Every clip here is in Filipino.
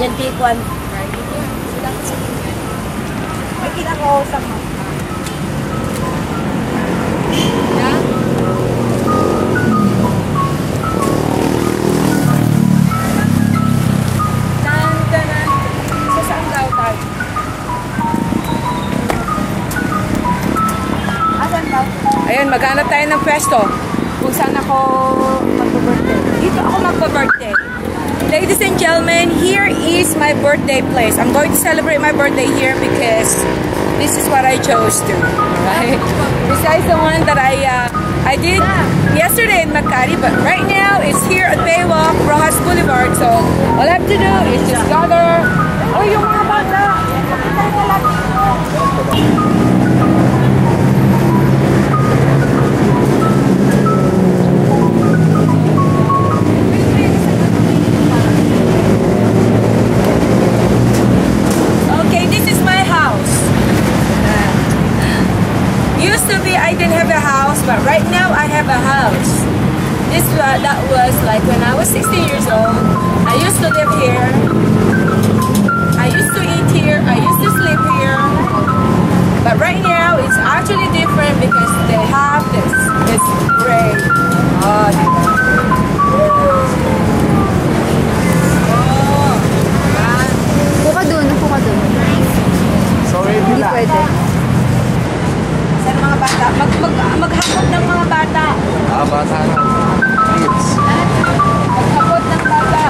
21. May kinakausap mo. Ayan, maghanap tayo ng pwesto kung saan ako magpa-birthday. Dito ako magpa-birthday. Ladies and gentlemen, here is my birthday place. I'm going to celebrate my birthday here because this is what I chose to. Right? Besides the one that I did yesterday in Makati, but right now it's here at Baywalk, Rojas Boulevard. So all I have to do is just gather. Oh, yung mga bata! Kapitay ka lang dito! I didn't have a house, but right now I have a house. That was like when I was 16 years old. I used to live here. I used to eat here. I used to sleep here. But right now it's actually different because they have this great. Oh, Puka dun. Sorry, hindi pwede. Mga bata, maghapot ng mga bata. Bata na. Kids. Maghapot ng bata.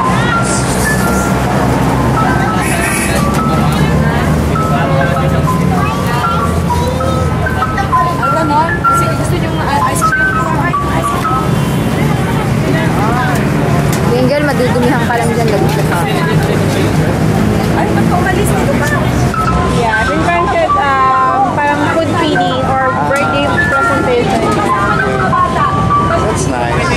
Ano ganon? Kasi gusto nyo ice cream. Yung girl, madudumihan ka lang dyan. Ay, ba't ka umalis dito pa? Yeah, I've invented parang food feeding or birthday presentation. That's nice.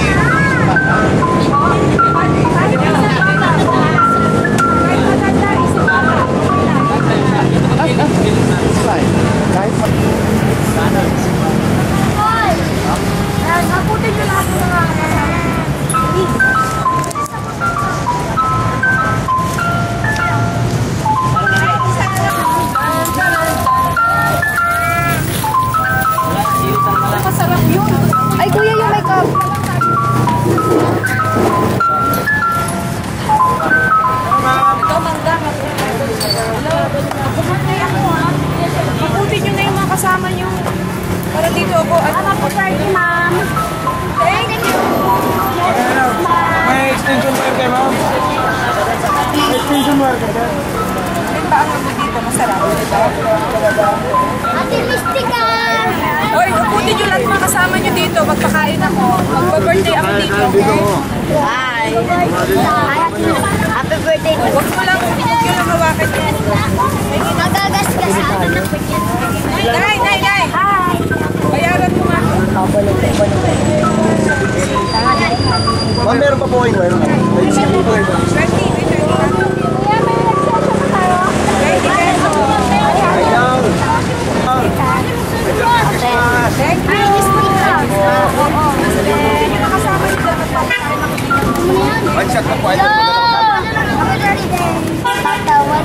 It's fine. Kahit Nakutin nyo lahat ng mga Masarap yun. Ay, kuya, yung makeup. Ito, mangga. Bumatay ako ha. Mabuti nyo na yung mga kasama nyo. Para dito ako. Ano po party, ma'am? Thank you. may extension worker, ma'am. Extension worker. Ano ba ang ano dito? Masarap. Ate Mystica! Hoy, mabuti nyo lahat mga kasama nyo dito. Magpakain ako. Magpa-birthday ako dito. Hi! Happy birthday to Huwag nyo lang hawakan yun. Magagasgas ako ng pagyan. Nay! Hi! Bayaran mo nga. Ma'am, meron pa po kayo. Kuya, may nagsasama tayo? Thank you. Hi, Mystica! Hindi nyo nakasama yung dapat magpakain ako dito. One shot na po. Tatawan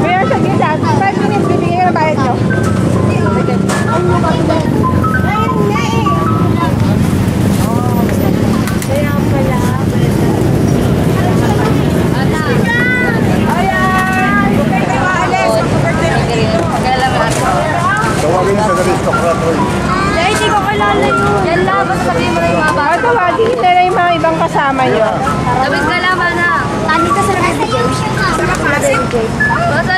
Kuya, sa gita, 5 minutes, bibigyan ka ng bayad nyo. Tawagin sa aristocrat. Dahil hindi ko kilala yun. Yan lang, basta sabihin mo na yung mga bata. Tawagin nyo na yung mga ibang kasama nyo. Sabit ka naman na. Tani ka sa nabibigyan. Basta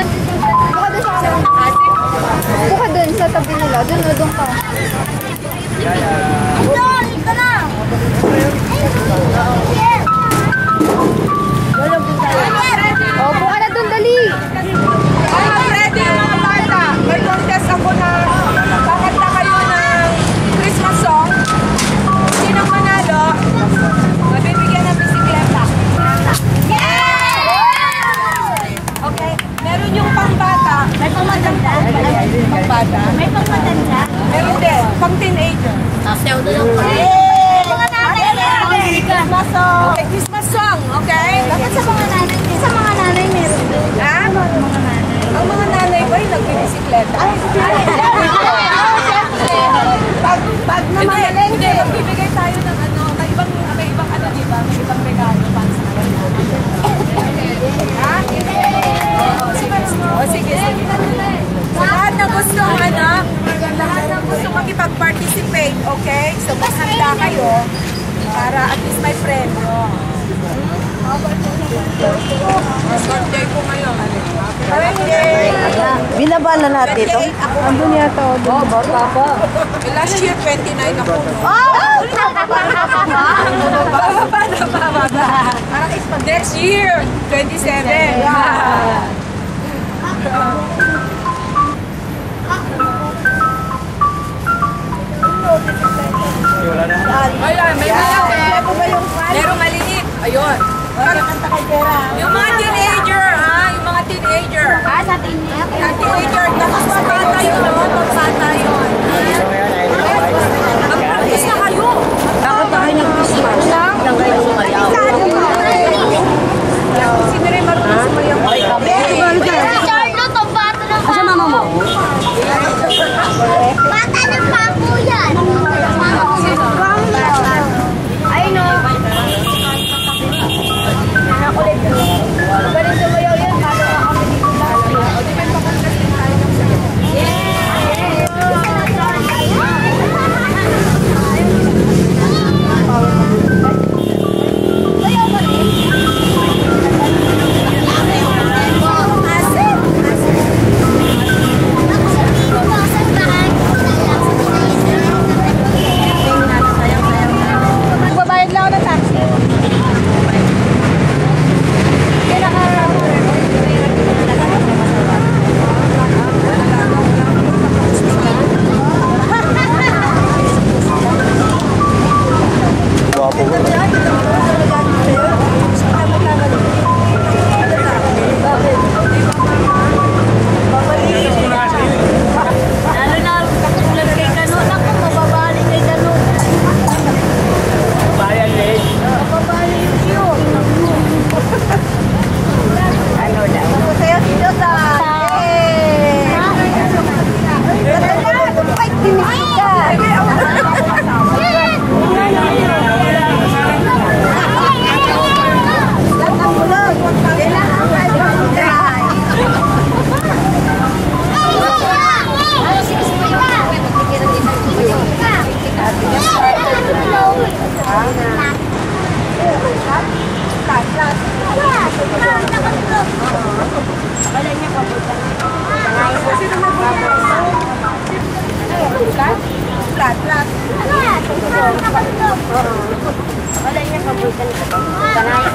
Puka dun sa tabi nila. Dun ka. doon, ito na. O, puka na dun, dali. Ay, ready yung mga bata. May contest ako na kakanta bisikleta. Pag hindi, magbibigay tayo ng ano, may ibang ano, di ba? May ibang regalo para sa kanila. Ha? Sige. Sa lahat na gusto, lahat na gusto makipag-participate, okay? So, mas handa kayo para at least may premyo. Birthday ko ngayon. Birthday! Binabala natin ito. Andun yata. Oh, bata pa. Last year, 29 ako. Next year, 27. Ayan, may merong maliit. Ayun. Yung mga teenager, yung mga teenager. Sa tinya. Yung teenager, tapos pagkata yun, pagkata yun. Mag-practice na kayo. Bakit tayo nag-Christmas? Nang kayo sumayaw. Sino rin marunong sumayaw? Charlotte, ang bata ng Asa mama mo? Bata ng papo yan. Ay, no. Nakakulit ko. Balik sumayaw yun. Paano nga kami dito lang? Magbabayad lang ako ng taxi. Lalo na katulad kay Kano. Naku, mababalik kay Kano. Mababalik yun. Sa'yo, sino sa?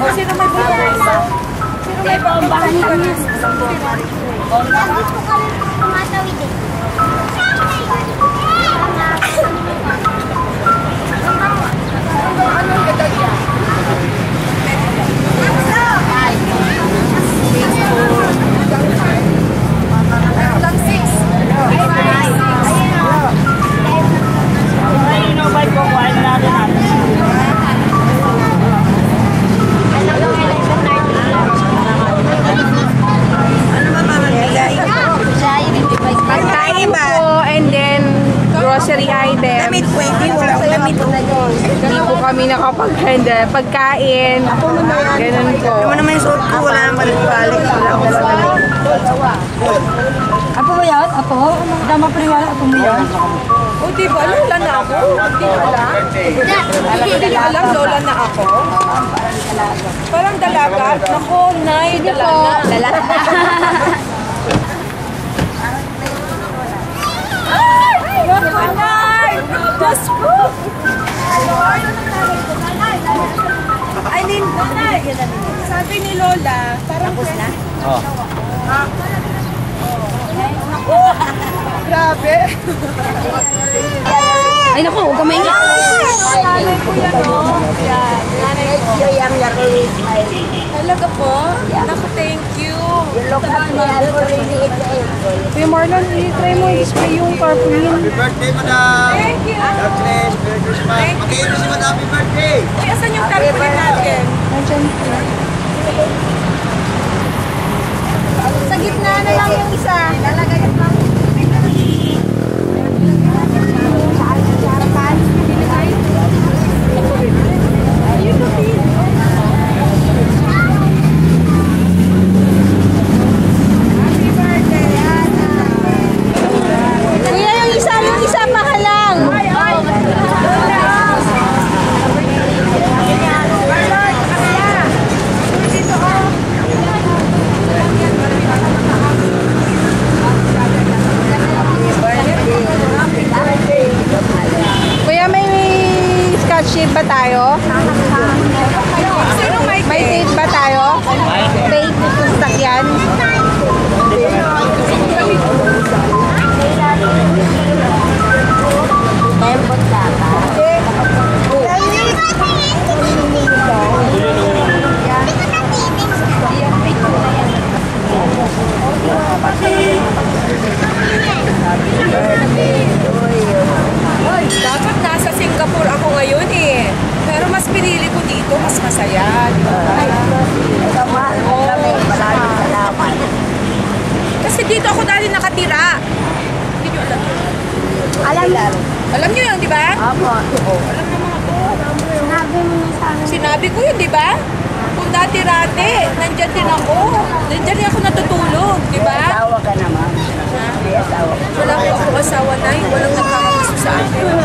Sino may bulsa? Sino may bombahan niya? Gusto kami tumatawid eh. Anong edad niya? Hanggang 6. Pagkain po and then grocery items. Damit 20, wala akong damit. Hindi po kami nakapag-handle. Pagkain. Ganun po. Ano naman yung suot ko? Wala nang balik-balik. Wala akong damit. Apo mo yan? Apo? Dama pa rin wala. Apo mo yan? O, diba? Lola na ako. Di alam? Hindi alam, lola na ako. Parang dalaga. Nako, nay, dalaga. Ay! Nanay! Diyos ko! Aileen, nanay! Sabi ni Lola, parang tapos na? Oo. Naku! Grabe! Ay naku, huwag ka maingat. Nanay ko yan, no? Yan, nanay ko. Talaga po? Naku, thank you. Kuya Marlon, i-try mo i-spray yung carpooling. Happy birthday, madam! Thank you. God bless. Merry Christmas. Mag-iinom si madam. Happy birthday! Uy, asan yung tarpaulin natin? Nandiyan po. Sa gitna na lang yung isa. Lalagay lang. dati nakatira. Hindi nyo alam yun. Alam, Alam nyo yun, di ba? Apo. Alam ng mga to. Sinabi mo na sa akin. Sinabi ko yun, di ba? Kung dati-rate, nandyan din ako. Nandyan din ako natutulog, di ba? Asawa ka naman. May asawa. Wala akong asawa na, walang nagkakagusto sa akin.